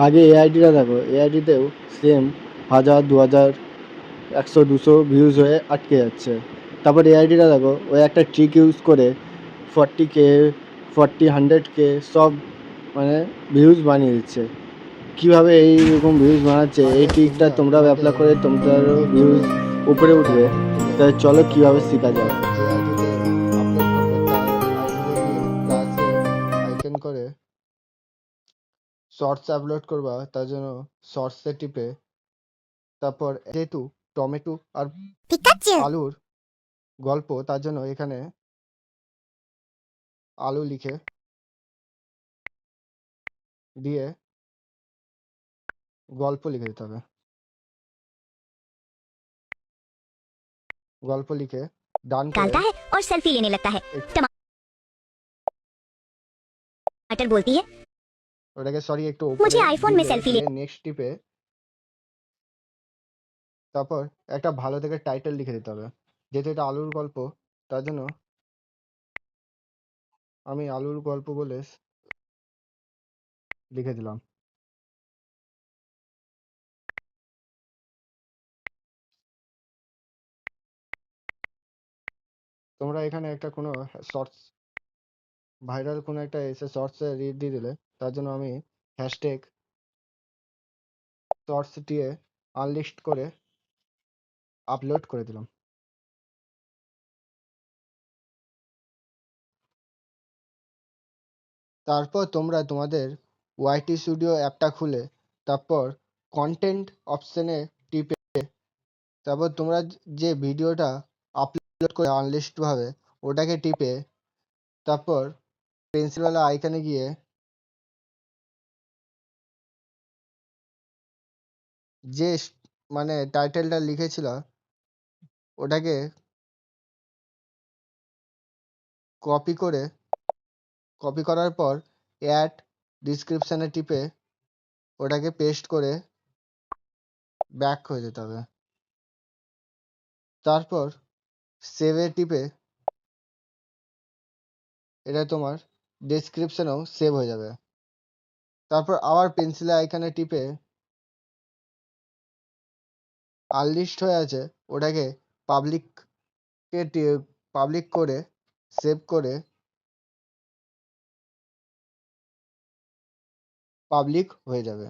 আগে এআইডিটা দেখো, এআইডিতেও same 1000, 2000, 100, 200 views হয়ে আটকে যাচ্ছে। তারপর এআইডিটা দেখো, ওই একটা ট্রিক ইউজ করে 40K, 100K সব মানে ভিউজ বানিয়ে দিচ্ছে। কীভাবে এইরকম ভিউজ বানাচ্ছে, এই আগে ট্রিকটা তোমরাও অ্যাপ্লাই করে তোমাদেরও ভিউজ উপরে উঠবে। তাহলে চলো কীভাবে শেখা যায়। যে আইডিতে আপলোড করবে তার আইডিতে গিয়ে প্লাসে আইকন করে শর্টস আপলোড করবা, তার জন্য শর্টসে টিপে তারপর যেহেতু টমেটো আর আলুর গল্প, তার জন্য এখানে আলু লিখে দিয়ে গল্প লিখে দিতে হবে। গল্প লিখে ডান করে डालता है और सेल्फी लेने लगता है। टमाटर बोलती है ওটাকে সরি একটু मुझे উপরে आईफोन में सेल्फी ले। নেক্সট টিপে তারপর একটা ভালো থেকে টাইটেল লিখে দিতে হবে। যেহেতু এটা আলুর গল্প, তার জন্য আমি আলুর গল্প বলে লিখে দিলাম। তোমরা এখানে একটা কোনো শর্টস ভাইরাল কোনো একটা এসে শর্টসে রিড দিয়ে দিলে, তার জন্য আমি হ্যাশট্যাগ শর্টস দিয়ে আনলিস্ট করে আপলোড করে দিলাম। তারপর তোমরা তোমাদের ওয়াইটি স্টুডিও অ্যাপটা খুলে তারপর কন্টেন্ট অপশনে টিপে তারপর তোমরা যে ভিডিওটা আপলোড করে আনলিস্টভাবে ওটাকে টিপে তারপর পেন্সিলওয়ালা আইকনে গিয়ে যে মানে টাইটেলটা লিখেছিল ওটাকে কপি করার পর অ্যাড ডিসক্রিপশানে টিপে ওটাকে পেস্ট করে ব্যাক হয়ে যেতে হবে। তারপর সেভে টিপে এটা তোমার ডেসক্রিপশনেও সেভ হয়ে যাবে। তারপর আবার পেন্সিলের আইকনে টিপে আনলিস্ট হয়ে আছে ওটাকে পাবলিক করে সেভ করে পাবলিক হয়ে যাবে।